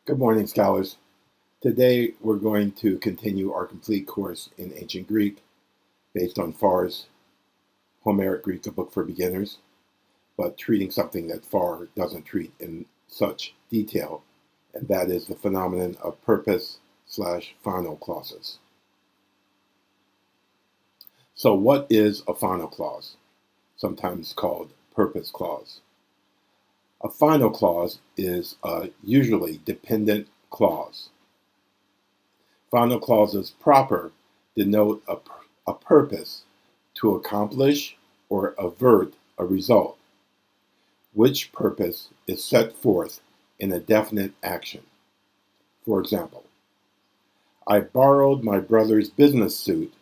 Good morning, scholars. Today we're going to continue our complete course in ancient Greek based on Farr's Homeric Greek, a book for beginners, but treating something that Farr doesn't treat in such detail, and that is the phenomenon of purpose/final clauses. So what is a final clause, sometimes called purpose clause? A final clause is a usually dependent clause. Final clauses proper denote a purpose to accomplish or avert a result, which purpose is set forth in a definite action. For example, I borrowed my brother's business suit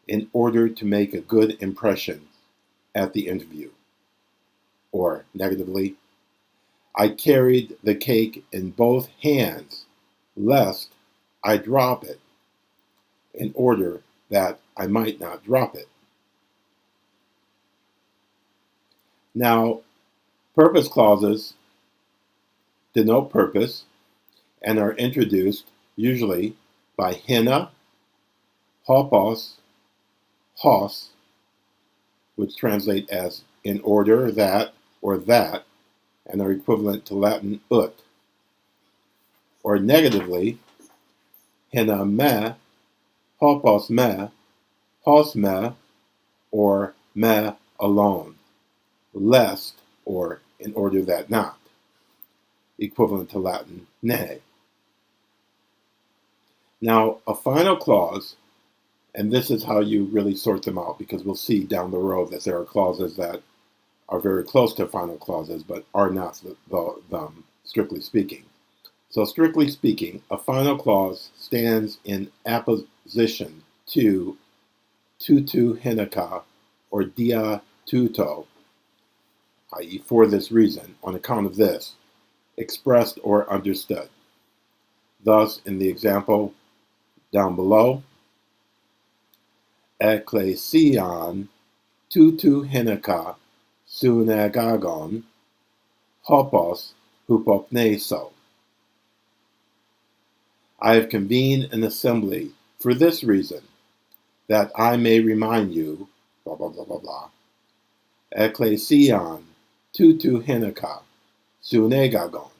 in order to make a good impression at the interview. Or negatively, I carried the cake in both hands, lest I drop it, in order that I might not drop it. Now, purpose clauses denote purpose and are introduced usually by hina, hopos, hos, which translate as in order that or that, and are equivalent to Latin ut. Or negatively, hina me, hopos me, hos me, or me alone, lest or in order that not, equivalent to Latin ne. Now, a final clause, and this is how you really sort them out, because we'll see down the road that there are clauses that are very close to final clauses, but are not them, strictly speaking. So strictly speaking, a final clause stands in apposition to tutu hinaka, or dia tuto, i.e. for this reason, on account of this, expressed or understood. Thus, in the example down below, ekklesion tutu hinaka synagogon hopos hupopneso. I have convened an assembly for this reason, that I may remind you, blah, blah, blah, blah, blah. Ekklesion tutu hinaka synagogon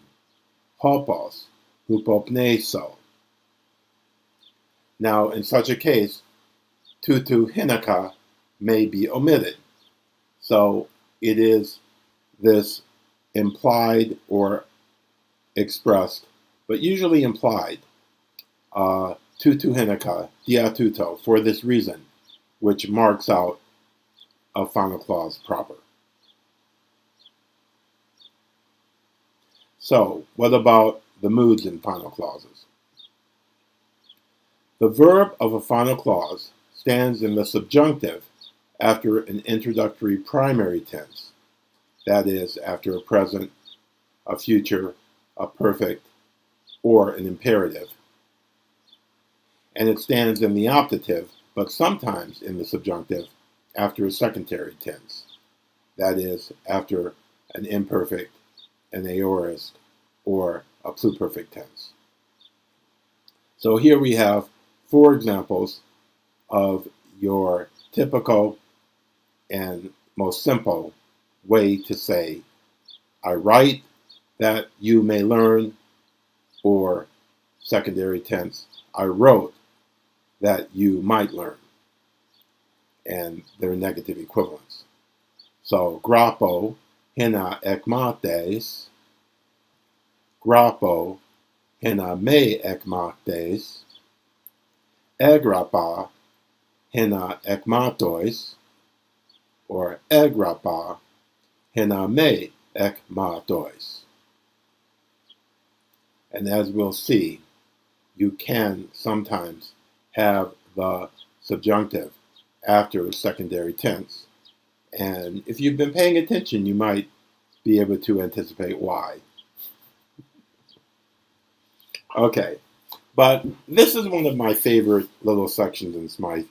hopos hupopneso. Now, in such a case, tutu hinaka may be omitted. So it is this implied or expressed, but usually implied, tutu hinaka, dia tuto, for this reason, which marks out a final clause proper. So, what about the moods in final clauses? The verb of a final clause stands in the subjunctive after an introductory primary tense, that is, after a present, a future, a perfect, or an imperative. And it stands in the optative, but sometimes in the subjunctive, after a secondary tense, that is, after an imperfect, an aorist, or a pluperfect tense. So here we have 4 examples of your typical and most simple way to say, I write that you may learn, or secondary tense, I wrote that you might learn, and their negative equivalents. So, grapo hina ekmates, grapo hina me ekmates, egrapa hina ekmatois, or egrapa hina me ekmatois. And as we'll see, you can sometimes have the subjunctive after a secondary tense. And if you've been paying attention, you might be able to anticipate why. Okay, but this is one of my favorite little sections in Smythe,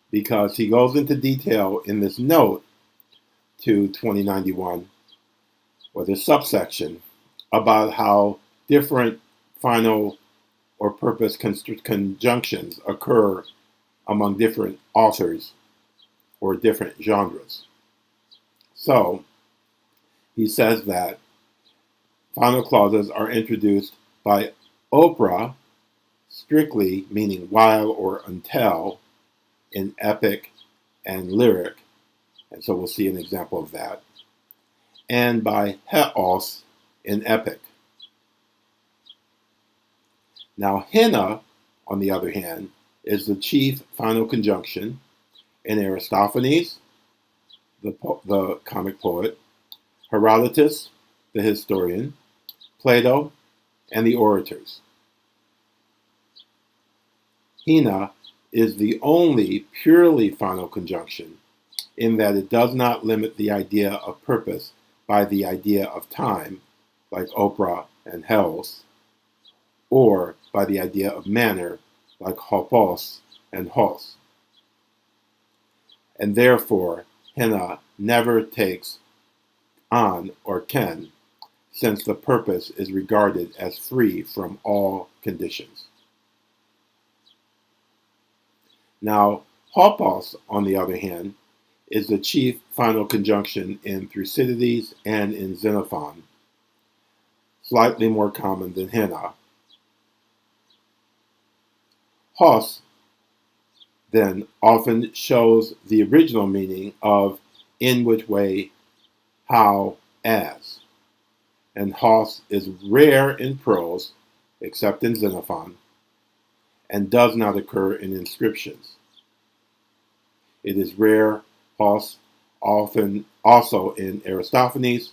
because he goes into detail in this note to 2091, or this subsection, about how different final or purpose conjunctions occur among different authors or different genres. So he says that final clauses are introduced by opera, strictly meaning while or until, in epic and lyric, and so we'll see an example of that, and by heos in epic. Now, hina, on the other hand, is the chief final conjunction in Aristophanes, the comic poet, Herodotus, the historian, Plato, and the orators. Hina is the only purely final conjunction in that it does not limit the idea of purpose by the idea of time, like opera and heos, or by the idea of manner, like hopos and hos. And therefore, hina never takes on or ken, since the purpose is regarded as free from all conditions. Now, hopos, on the other hand, is the chief final conjunction in Thucydides and in Xenophon, slightly more common than hina. Hos, then, often shows the original meaning of in which way, how, as. And hos is rare in prose, except in Xenophon, and does not occur in inscriptions. It is rare, hos, often also in Aristophanes,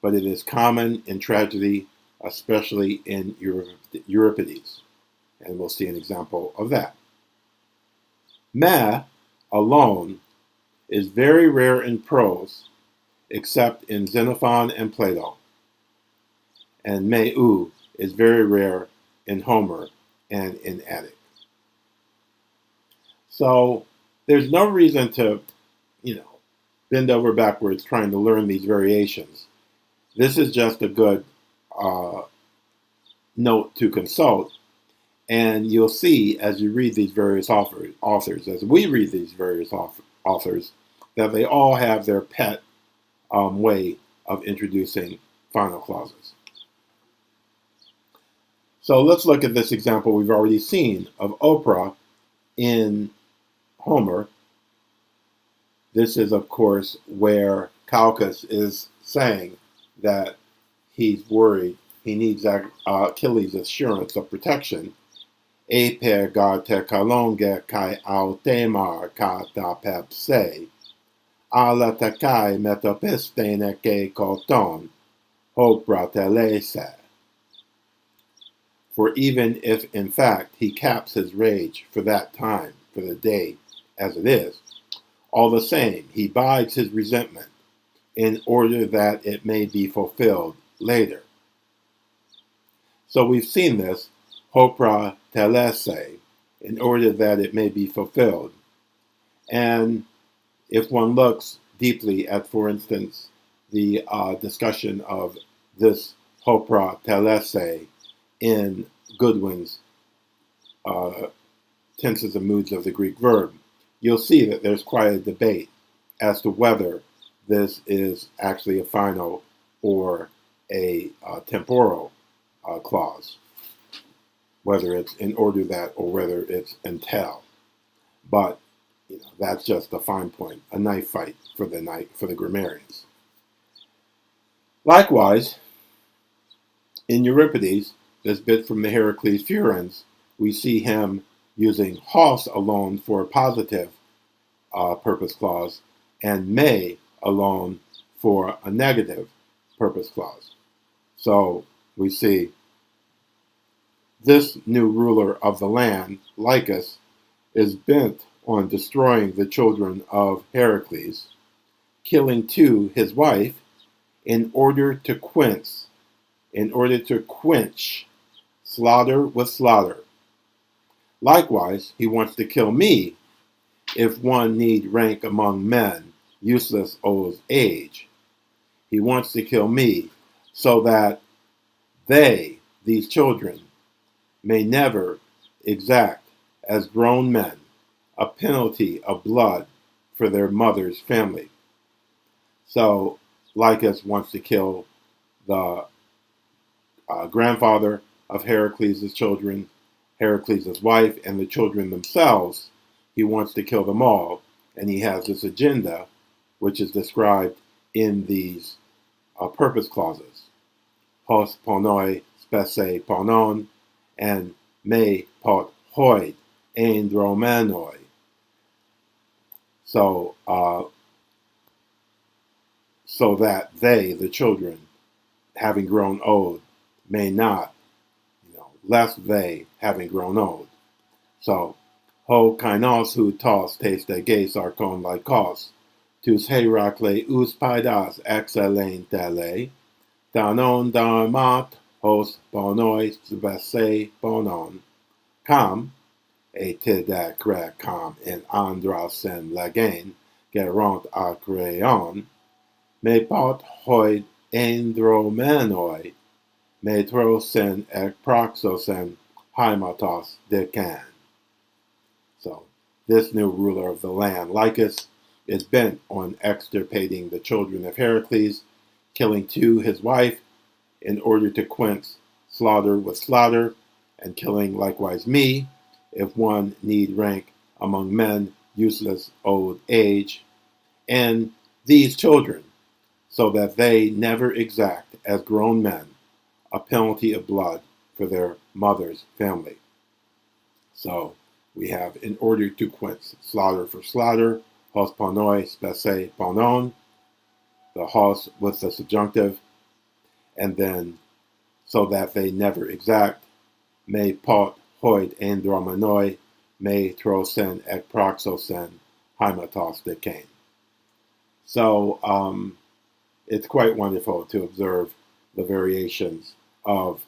but it is common in tragedy, especially in Euripides. And we'll see an example of that. Me alone is very rare in prose, except in Xenophon and Plato. And meu is very rare in Homer and in Attic. So there's no reason to, bend over backwards trying to learn these variations. This is just a good note to consult. And you'll see as you read these various authors, as we read these various authors, that they all have their pet way of introducing final clauses. So let's look at this example we've already seen of opera in Homer. This is, of course, where Calchas is saying that he's worried, he needs Achilles' assurance of protection. Eper gar te kalonge kai autemar kata pepse, ala takai metopistene ke koton, hopra telese. For even if, in fact, he caps his rage for that time, for the day, as it is, all the same, he bides his resentment in order that it may be fulfilled later. So we've seen this, hopra telese, in order that it may be fulfilled. And if one looks deeply at, for instance, the discussion of this hopra telese in Goodwin's tenses and moods of the Greek verb, you'll see that there's quite a debate as to whether this is actually a final or a temporal clause, whether it's in order that or whether it's until. But that's just a fine point, a knife fight for the grammarians. Likewise, in Euripides, this bit from the Heracles Furens, we see him using hos alone for a positive purpose clause and me alone for a negative purpose clause. So we see this new ruler of the land, Lycus, is bent on destroying the children of Heracles, killing too his wife in order to quench slaughter with slaughter. Likewise, he wants to kill me, if one need rank among men, useless old age. He wants to kill me so that they, these children may never exact as grown men a penalty of blood for their mother's family. So Lycus wants to kill the grandfather of Heracles' children, Heracles' wife, and the children themselves. He wants to kill them all, and he has this agenda, which is described in these purpose clauses. Hos ponoi spese ponon, and me pot hoid andromenoi. So that they, the children, having grown old, may not, lest they, having grown old. So, ho kainos hu tos teste ges archon lycos, tus Heracles uspaidas excellent tele, danon damat hos bonoi svese bonon, cam, etidacre cam in andrasen lagain, geront acreon, me pot hoid andromenoi, metrosen ek proxosen hymatos decan. So this new ruler of the land, Lycus, is bent on extirpating the children of Heracles, killing his wife, in order to quench slaughter with slaughter, and killing likewise me, if one need rank among men useless old age, and these children, so that they never exact as grown men a penalty of blood for their mother's family. So we have, in order to quench slaughter for slaughter, hos ponoi spese ponon, the hos with the subjunctive, and then so that they never exact, me pot hoid andromenoi, me trosen ek proxosen hymatos decain. So it's quite wonderful to observe the variations of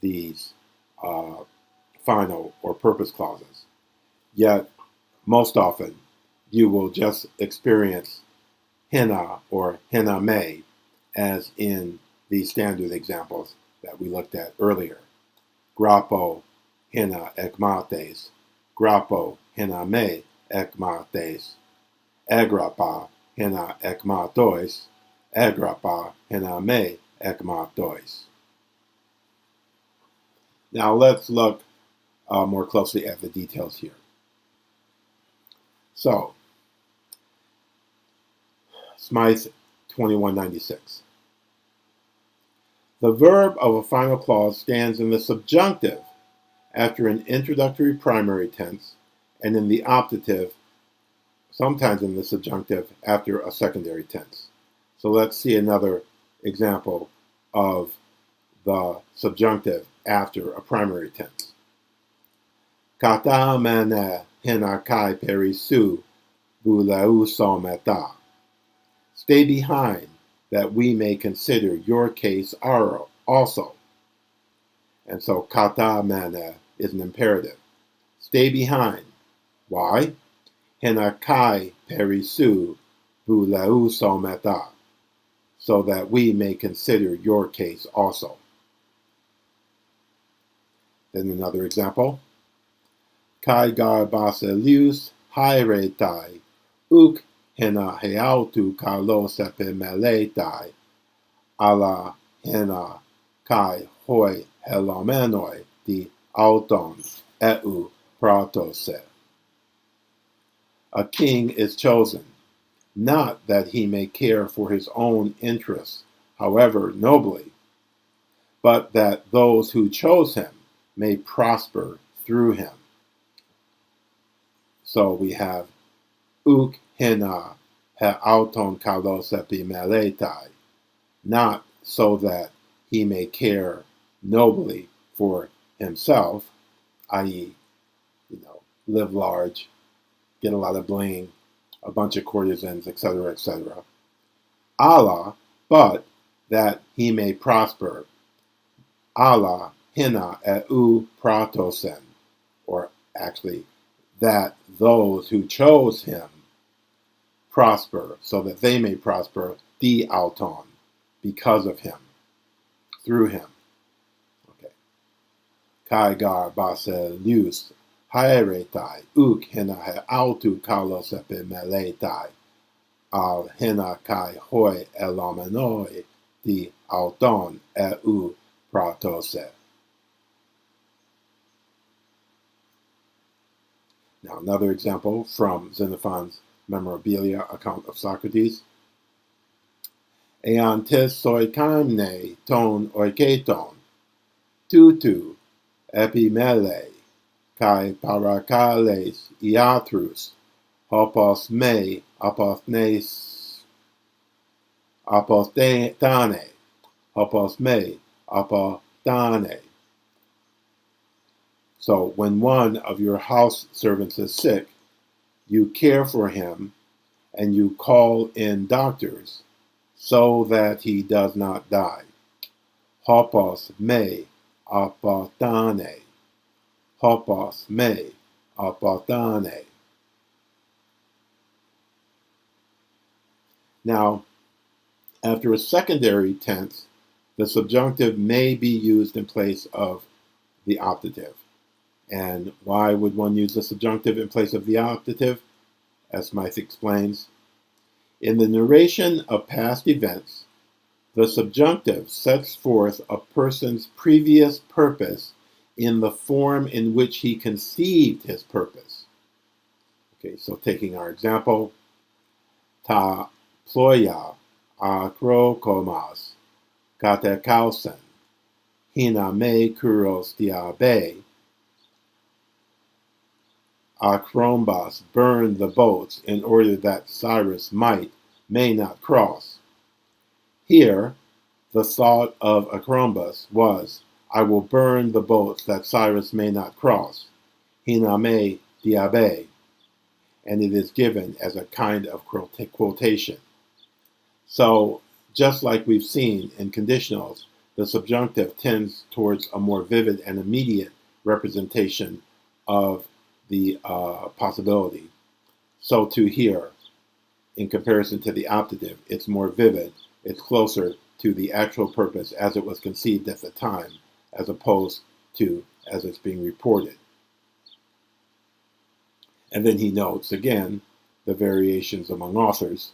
these final or purpose clauses. Yet, most often, you will just experience hina or hina me, as in the standard examples that we looked at earlier. Grappo hina ekmates, grappo hina me ekmates, agrappa hina ekmatois, agrappa hina me ekmatois. Now let's look more closely at the details here. So, Smythe 2196. The verb of a final clause stands in the subjunctive after an introductory primary tense, and in the optative, sometimes in the subjunctive, after a secondary tense. So let's see another example of the subjunctive after a primary tense. Kata mene hinakai perisu buleu someta. Stay behind, that we may consider your case also. And so kata mene is an imperative. Stay behind. Why? Hinakai perisu buleu someta. So that we may consider your case also. Then another example. Kai gar baselius hairetai, uk hena heautu kalos epimeletai, ala hena kai hoi helomenoi di auton eu pratose. A king is chosen, not that he may care for his own interests, however nobly, but that those who chose him may prosper through him. So we have uk hina auton kalos epimeletai, not so that he may care nobly for himself, i.e., live large, get a lot of bling, a bunch of courtesans, etc., etc. Allah, but that he may prosper. Allah hina eu pratosen, or actually, that those who chose him prosper, so that they may prosper, di auton, because of him, through him. Okay. kai gar baselius, haeretai, uk hena he autu kalos epimeletai, al hena kai hoi elomenoi di auton eu pratose. Now another example from Xenophon's Memorabilia account of Socrates. Ean tis soi kaimne ton oiketon, tutu epimele, kai parakales iatrus, hopos me apostane, hopos me apostane. So when one of your house servants is sick, you care for him and you call in doctors so that he does not die. Hopos me apostane. Hopos me apostane. Now, after a secondary tense, the subjunctive may be used in place of the optative. And why would one use the subjunctive in place of the optative? As Smythe explains, in the narration of past events, the subjunctive sets forth a person's previous purpose in the form in which he conceived his purpose. Okay, so taking our example, ta ploia akrokomas katekausen hina me kuros diabe. Acrombas burned the boats in order that Cyrus may not cross. Here, the thought of Acrombas was, I will burn the boats that Cyrus may not cross, hina me diabe, and it is given as a kind of quotation. So, just like we've seen in conditionals, the subjunctive tends towards a more vivid and immediate representation of the possibility. So too here, in comparison to the optative, it's more vivid, it's closer to the actual purpose as it was conceived at the time, as opposed to as it's being reported. And then he notes again the variations among authors,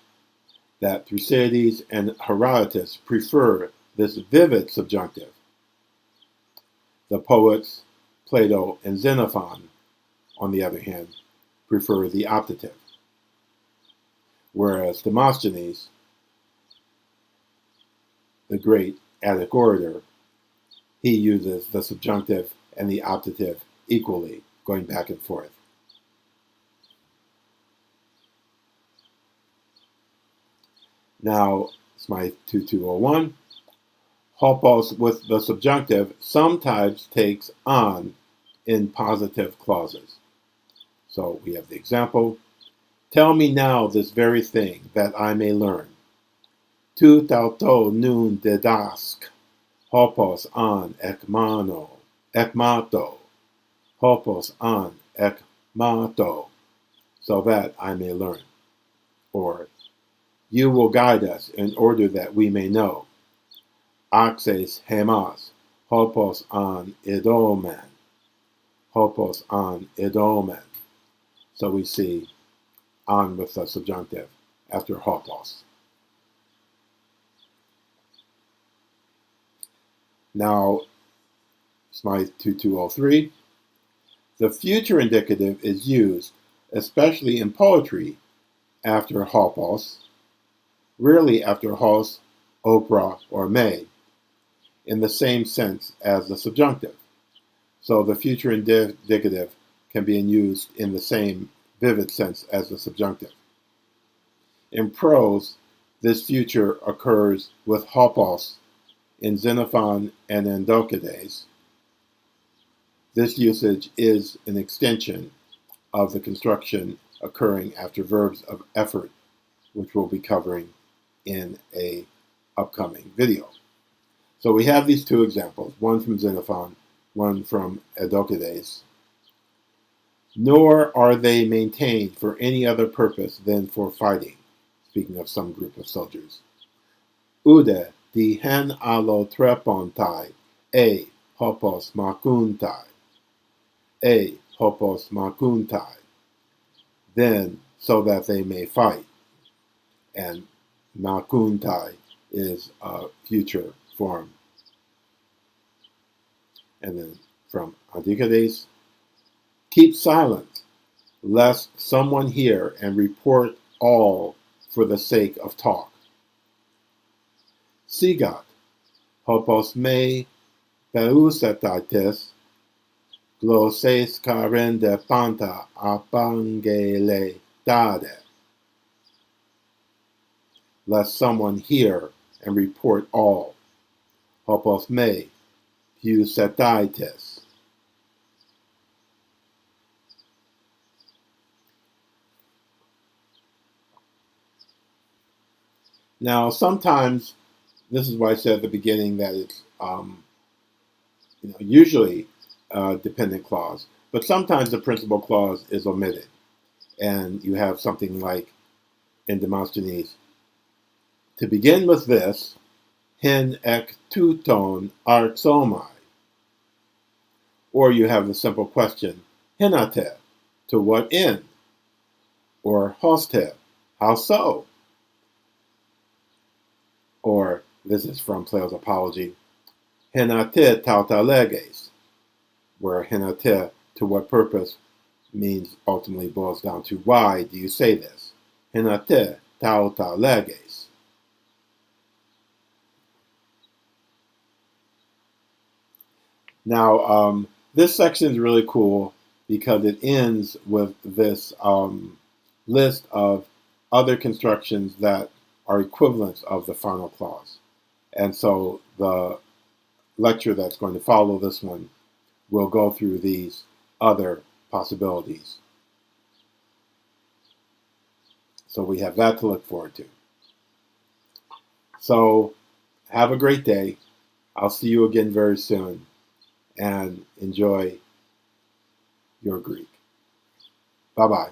that Thucydides and Herodotus prefer this vivid subjunctive. The poets Plato and Xenophon, on the other hand, prefer the optative. Whereas Demosthenes, the great Attic orator, he uses the subjunctive and the optative equally, going back and forth. Now, Smythe 2201, hopos with the subjunctive sometimes takes on in positive clauses. So we have the example, tell me now this very thing that I may learn. Tu tauto nun didask, hopos an ekmato, hopos an ekmato, so that I may learn. Or, you will guide us in order that we may know. Axes hemas, hopos an idomen, hopos an idomen. So we see on with the subjunctive after hopos. Now, Smythe 2203, the future indicative is used, especially in poetry, after hopos, rarely after hos, opera, or may, in the same sense as the subjunctive. So the future indicative can be used in the same vivid sense as the subjunctive. In prose, this future occurs with hopos in Xenophon and Endocides. This usage is an extension of the construction occurring after verbs of effort, which we'll be covering in an upcoming video. So we have these two examples, one from Xenophon, one from Endocides. Nor are they maintained for any other purpose than for fighting, speaking of some group of soldiers. Ude di hen allo trepontai, hopos makuntai, a hopos makuntai, then so that they may fight. And makuntai is a future form. And then from Adverbial, keep silent, lest someone hear and report all for the sake of talk. Sigat, hopos me peusetatis, glosses carende panta apangele dade. Lest someone hear and report all. Hopos me peusetitis. Now, sometimes, this is why I said at the beginning that it's usually a dependent clause, but sometimes the principal clause is omitted. And you have something like in Demosthenes, to begin with this, hen ek tuton arxomai. Or you have the simple question, henate, to what end? Or hoste, how so? Or, this is from Plato's Apology, henate tauta leges, where henate, to what purpose, means ultimately boils down to why do you say this? Henate tauta leges. Now, this section is really cool because it ends with this list of other constructions that are equivalents of the final clause. And so the lecture that's going to follow this one will go through these other possibilities. So we have that to look forward to. So have a great day. I'll see you again very soon, and enjoy your Greek. Bye-bye.